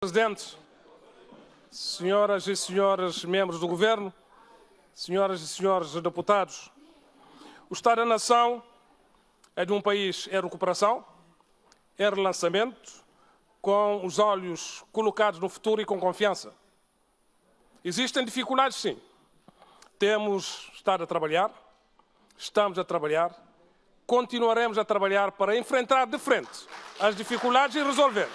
Presidente, senhoras e senhores membros do Governo, senhoras e senhores deputados, o Estado da Nação é de um país em recuperação, em relançamento, com os olhos colocados no futuro e com confiança. Existem dificuldades, sim. Temos estado a trabalhar, estamos a trabalhar, continuaremos a trabalhar para enfrentar de frente as dificuldades e resolver.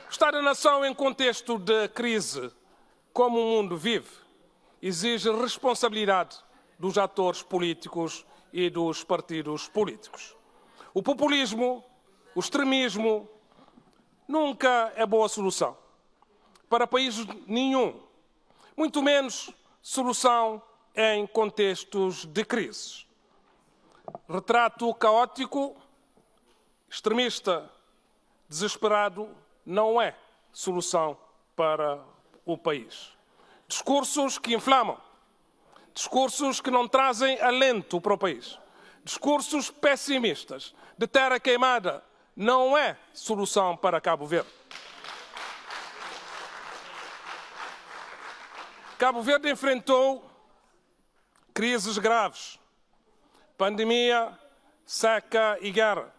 O Estado da Nação, em contexto de crise, como o mundo vive, exige responsabilidade dos atores políticos e dos partidos políticos. O populismo, o extremismo, nunca é boa solução para país nenhum, muito menos solução em contextos de crise. Retrato caótico, extremista, desesperado, não é solução para o país. Discursos que inflamam, discursos que não trazem alento para o país, discursos pessimistas, de terra queimada, não é solução para Cabo Verde. Cabo Verde enfrentou crises graves, pandemia, seca e guerra.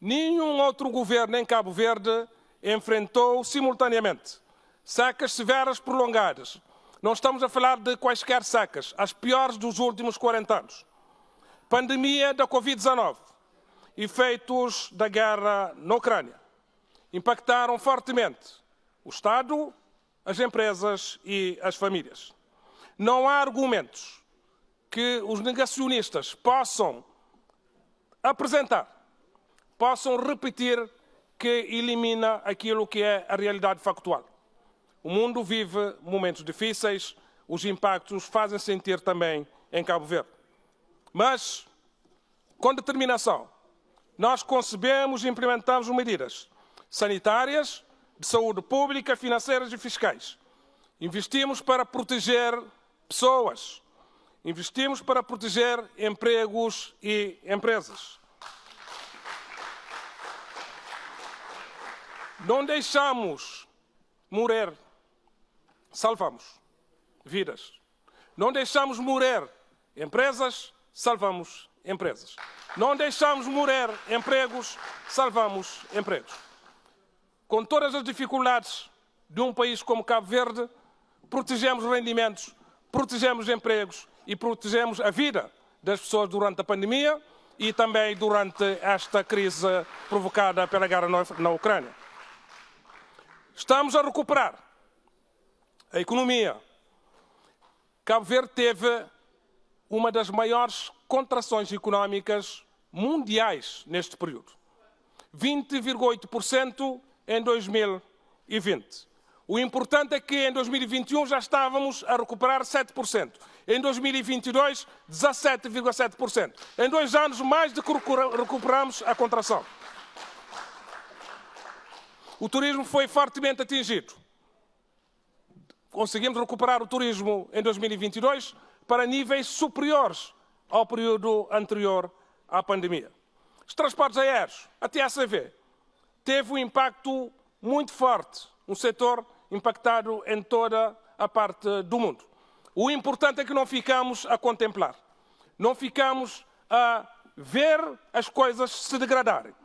Nenhum outro governo em Cabo Verde enfrentou simultaneamente secas severas prolongadas. Não estamos a falar de quaisquer secas, as piores dos últimos 40 anos. Pandemia da Covid-19, efeitos da guerra na Ucrânia, impactaram fortemente o Estado, as empresas e as famílias. Não há argumentos que os negacionistas possam apresentar, possam repetir que elimina aquilo que é a realidade factual. O mundo vive momentos difíceis, os impactos fazem sentir também em Cabo Verde. Mas, com determinação, nós concebemos e implementamos medidas sanitárias, de saúde pública, financeiras e fiscais. Investimos para proteger pessoas, investimos para proteger empregos e empresas. Não deixamos morrer, salvamos vidas. Não deixamos morrer empresas, salvamos empresas. Não deixamos morrer empregos, salvamos empregos. Com todas as dificuldades de um país como Cabo Verde, protegemos rendimentos, protegemos empregos e protegemos a vida das pessoas durante a pandemia e também durante esta crise provocada pela guerra na Ucrânia. Estamos a recuperar a economia. Cabo Verde teve uma das maiores contrações económicas mundiais neste período. 20,8% em 2020. O importante é que em 2021 já estávamos a recuperar 7%. Em 2022, 17,7%. Em 2 anos, mais do que recuperamos a contração. O turismo foi fortemente atingido. Conseguimos recuperar o turismo em 2022 para níveis superiores ao período anterior à pandemia. Os transportes aéreos, a TACV, teve um impacto muito forte, um setor impactado em toda a parte do mundo. O importante é que não ficamos a contemplar, não ficamos a ver as coisas se degradarem.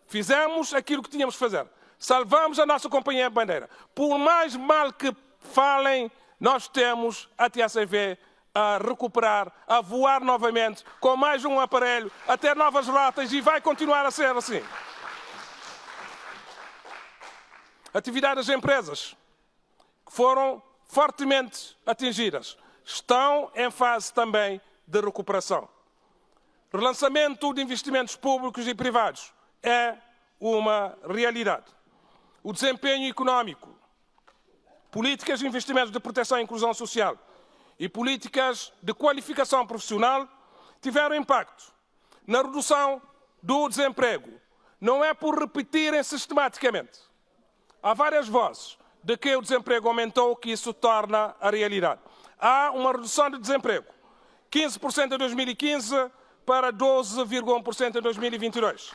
Fizemos aquilo que tínhamos que fazer. Salvamos a nossa companhia bandeira. Por mais mal que falem, nós temos a TACV a recuperar, a voar novamente, com mais um aparelho, a ter novas rotas e vai continuar a ser assim. Atividades das empresas que foram fortemente atingidas estão em fase também de recuperação. Relançamento de investimentos públicos e privados é uma realidade. O desempenho económico, políticas de investimentos de proteção e inclusão social e políticas de qualificação profissional tiveram impacto na redução do desemprego. Não é por repetirem sistematicamente. Há várias vozes de que o desemprego aumentou que isso torna a realidade. Há uma redução de desemprego, 15% em 2015 para 12,1% em 2022.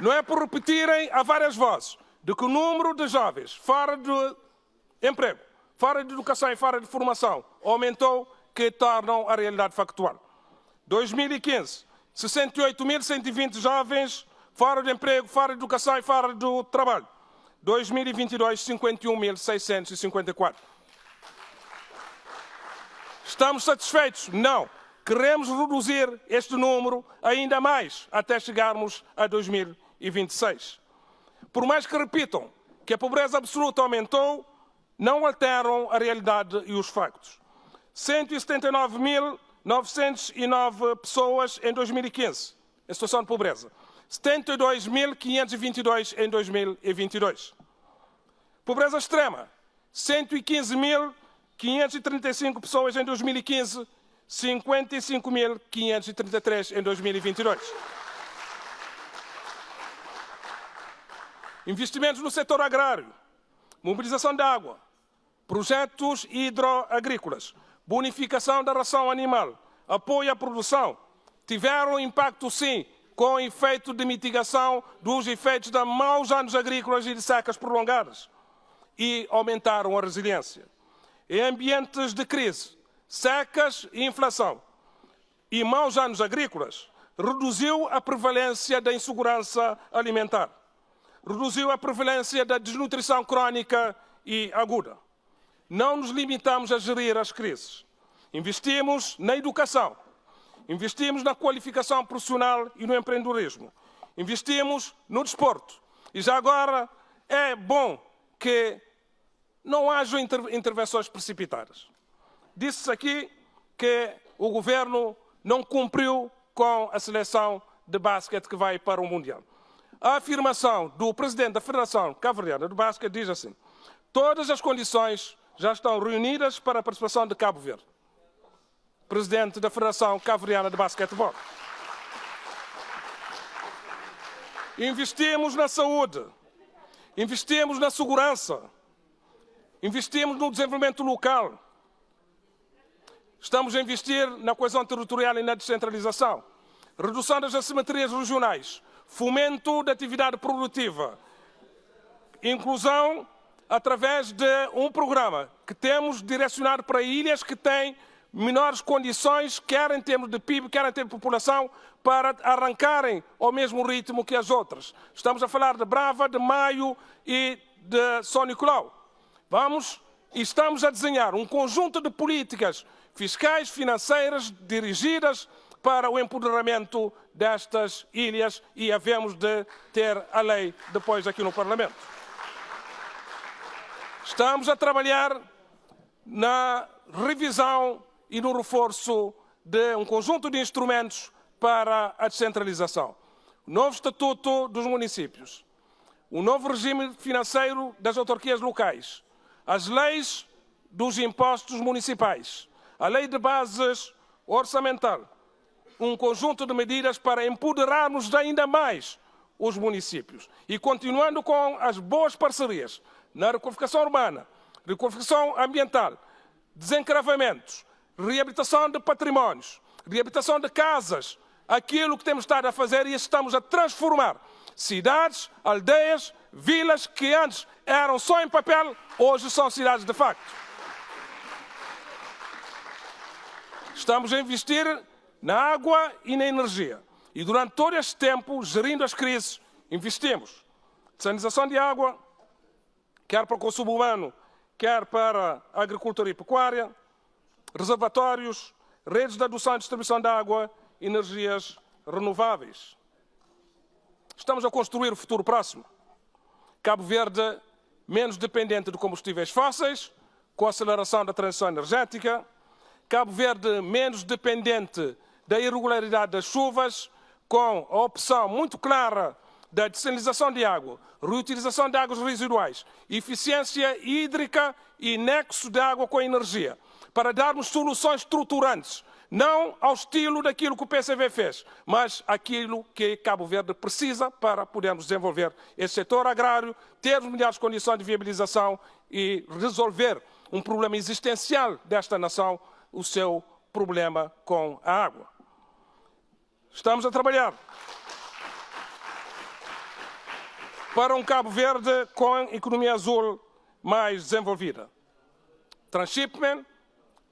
Não é por repetirem a várias vozes de que o número de jovens fora de emprego, fora de educação e fora de formação aumentou que tornam a realidade factual. 2015, 68.120 jovens fora de emprego, fora de educação e fora do trabalho. 2022, 51.654. Estamos satisfeitos? Não. Queremos reduzir este número ainda mais até chegarmos a 2026. Por mais que repitam que a pobreza absoluta aumentou, não alteram a realidade e os factos. 179.909 pessoas em 2015 em situação de pobreza. 72.522 em 2022. Pobreza extrema, 115.535 pessoas em 2015, 55.533 em 2022. Investimentos no setor agrário, mobilização de água, projetos hidroagrícolas, bonificação da ração animal, apoio à produção, tiveram impacto sim, com efeito de mitigação dos efeitos de maus anos agrícolas e de secas prolongadas, e aumentaram a resiliência. Em ambientes de crise, secas e inflação e maus anos agrícolas, reduziu a prevalência da insegurança alimentar, reduziu a prevalência da desnutrição crónica e aguda. Não nos limitamos a gerir as crises. Investimos na educação, investimos na qualificação profissional e no empreendedorismo, investimos no desporto. E já agora é bom que não hajam intervenções precipitadas. Disse-se aqui que o governo não cumpriu com a seleção de basquete que vai para o Mundial. A afirmação do presidente da Federação Cabo-Verdiana de Basquete diz assim: todas as condições já estão reunidas para a participação de Cabo Verde. Presidente da Federação Cabo-Verdiana de Basquetebol. Investimos na saúde, investimos na segurança, investimos no desenvolvimento local, estamos a investir na coesão territorial e na descentralização, redução das assimetrias regionais, fomento da atividade produtiva, inclusão através de um programa que temos direcionado para ilhas que têm menores condições, quer em termos de PIB, quer em termos de população, para arrancarem ao mesmo ritmo que as outras. Estamos a falar de Brava, de Maio e de São Nicolau. Estamos a desenhar um conjunto de políticas fiscais, financeiras, dirigidas para o empoderamento destas ilhas e havemos de ter a lei depois aqui no Parlamento. Estamos a trabalhar na revisão e no reforço de um conjunto de instrumentos para a descentralização. O novo Estatuto dos Municípios, o novo regime financeiro das autarquias locais, as leis dos impostos municipais, a lei de bases orçamental, um conjunto de medidas para empoderarmos ainda mais os municípios. E continuando com as boas parcerias na requalificação urbana, requalificação ambiental, desencravamentos, reabilitação de patrimónios, reabilitação de casas, aquilo que temos estado a fazer e estamos a transformar cidades, aldeias, vilas que antes eram só em papel, hoje são cidades de facto. Estamos a investir na água e na energia. E durante todo este tempo, gerindo as crises, investimos. Dessalinização de água, quer para o consumo humano, quer para a agricultura e pecuária, reservatórios, redes de adoção e distribuição de água, energias renováveis. Estamos a construir o futuro próximo. Cabo Verde menos dependente de combustíveis fósseis, com a aceleração da transição energética. Cabo Verde menos dependente da irregularidade das chuvas, com a opção muito clara da dessalinização de água, reutilização de águas residuais, eficiência hídrica e nexo de água com a energia, para darmos soluções estruturantes, não ao estilo daquilo que o PCV fez, mas aquilo que Cabo Verde precisa para podermos desenvolver esse setor agrário, termos melhores condições de viabilização e resolver um problema existencial desta nação, o seu problema com a água. Estamos a trabalhar para um Cabo Verde com economia azul mais desenvolvida. Transshipment,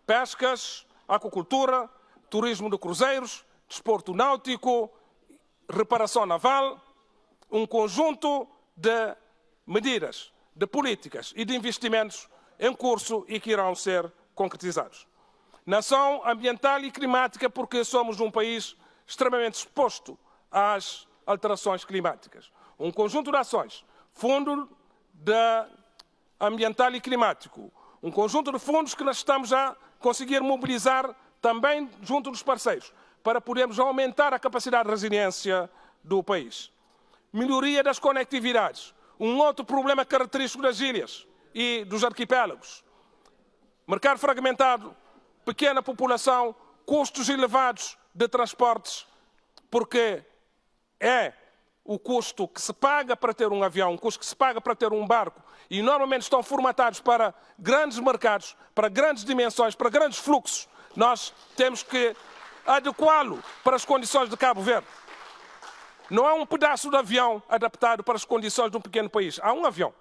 pescas, aquacultura, turismo de cruzeiros, desporto náutico, reparação naval, um conjunto de medidas, de políticas e de investimentos em curso e que irão ser concretizados. Nação ambiental e climática, porque somos um país extremamente exposto às alterações climáticas. Um conjunto de ações, fundo ambiental e climático, um conjunto de fundos que nós estamos a conseguir mobilizar também junto dos parceiros, para podermos aumentar a capacidade de resiliência do país. Melhoria das conectividades, um outro problema característico das ilhas e dos arquipélagos. Mercado fragmentado, pequena população, custos elevados de transportes, porque é o custo que se paga para ter um avião, o custo que se paga para ter um barco, e normalmente estão formatados para grandes mercados, para grandes dimensões, para grandes fluxos. Nós temos que adequá-lo para as condições de Cabo Verde. Não há um pedaço de avião adaptado para as condições de um pequeno país. Há um avião.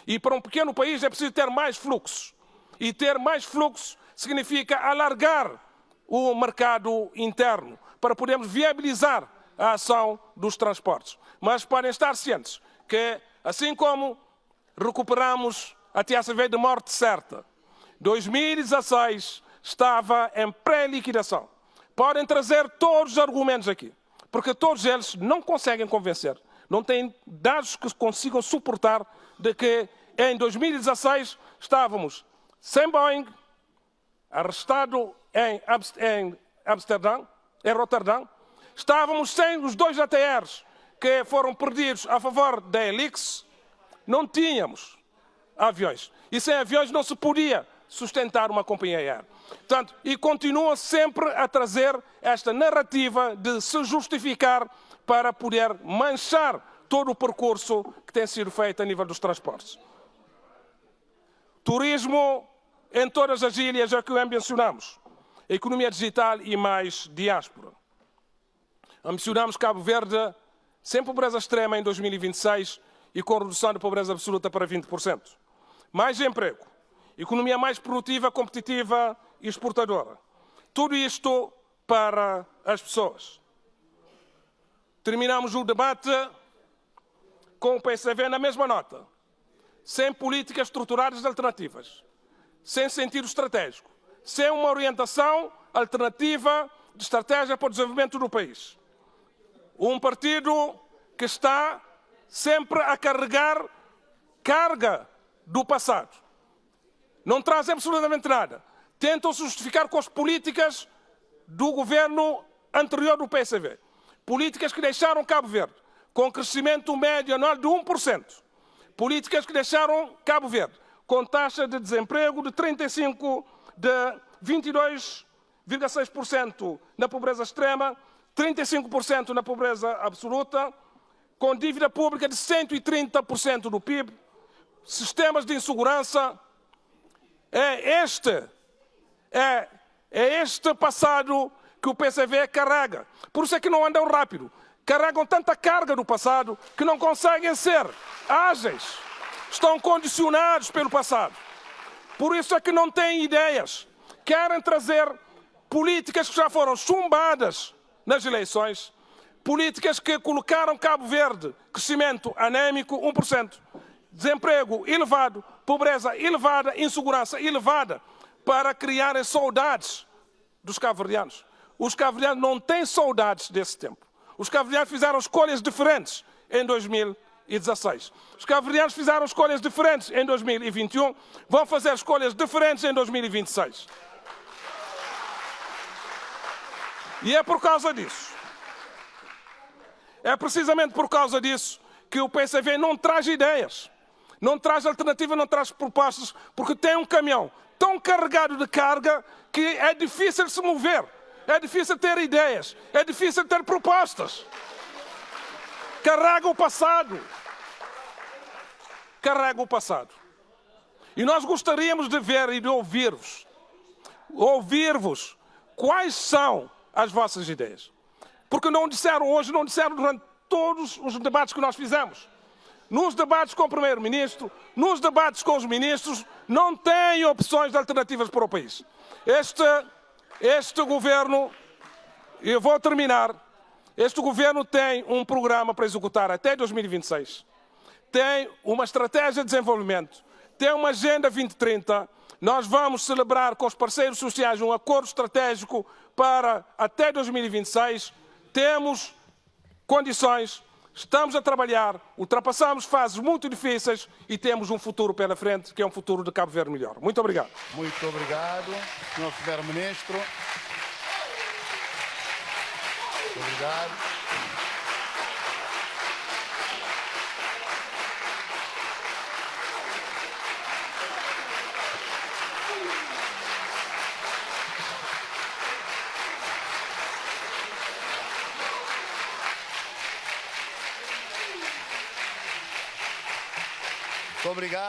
E para um pequeno país é preciso ter mais fluxos. E ter mais fluxos significa alargar o mercado interno para podermos viabilizar a ação dos transportes. Mas podem estar cientes que, assim como recuperamos a TSV de morte certa, 2016 estava em pré-liquidação. Podem trazer todos os argumentos aqui, porque todos eles não conseguem convencer. Não têm dados que consigam suportar de que em 2016 estávamos sem Boeing, arrestado em Roterdão, estávamos sem os 2 ATRs que foram perdidos a favor da Helix, não tínhamos aviões. E sem aviões não se podia sustentar uma companhia aérea. Portanto, e continua sempre a trazer esta narrativa de se justificar para poder manchar todo o percurso que tem sido feito a nível dos transportes. Turismo em todas as ilhas, é o que mencionamos. Economia digital e mais diáspora. Ambicionamos Cabo Verde sem pobreza extrema em 2026 e com redução de pobreza absoluta para 20%. Mais emprego, economia mais produtiva, competitiva e exportadora. Tudo isto para as pessoas. Terminamos o debate com o PSV na mesma nota, sem políticas estruturadas alternativas, sem sentido estratégico, sem uma orientação alternativa de estratégia para o desenvolvimento do país. Um partido que está sempre a carregar carga do passado. Não traz absolutamente nada. Tentam se justificar com as políticas do governo anterior do PSV. Políticas que deixaram Cabo Verde com crescimento médio anual de 1%. Políticas que deixaram Cabo Verde com taxa de desemprego de 22,6% na pobreza extrema, 35% na pobreza absoluta, com dívida pública de 130% do PIB, sistemas de insegurança. É este passado que o PCV carrega. Por isso é que não andam rápido. Carregam tanta carga do passado que não conseguem ser ágeis. Estão condicionados pelo passado. Por isso é que não têm ideias. Querem trazer políticas que já foram chumbadas nas eleições, políticas que colocaram Cabo Verde, crescimento anémico, 1%, desemprego elevado, pobreza elevada, insegurança elevada, para criarem saudades dos cabo-verdianos. Os cabo-verdianos não têm saudades desse tempo. Os cabo-verdianos fizeram escolhas diferentes em 2016. Os cabo-verdianos fizeram escolhas diferentes em 2021, vão fazer escolhas diferentes em 2026. E é por causa disso, é precisamente por causa disso que o PSV não traz ideias, não traz alternativa, não traz propostas, porque tem um caminhão tão carregado de carga que é difícil se mover, é difícil ter ideias, é difícil ter propostas. Carrega o passado. Carrega o passado. E nós gostaríamos de ver e de ouvir-vos quais são as vossas ideias. Porque não disseram hoje, não disseram durante todos os debates que nós fizemos. nos debates com o Primeiro-Ministro, nos debates com os ministros, não tem opções de alternativas para o país. Este governo, eu vou terminar, este governo tem um programa para executar até 2026, tem uma estratégia de desenvolvimento, tem uma agenda 2030, nós vamos celebrar com os parceiros sociais um acordo estratégico para até 2026, temos condições, estamos a trabalhar, ultrapassamos fases muito difíceis e temos um futuro pela frente, que é um futuro de Cabo Verde melhor. Muito obrigado. Muito obrigado, Sr. Primeiro-Ministro. Muito obrigado. Muito obrigado.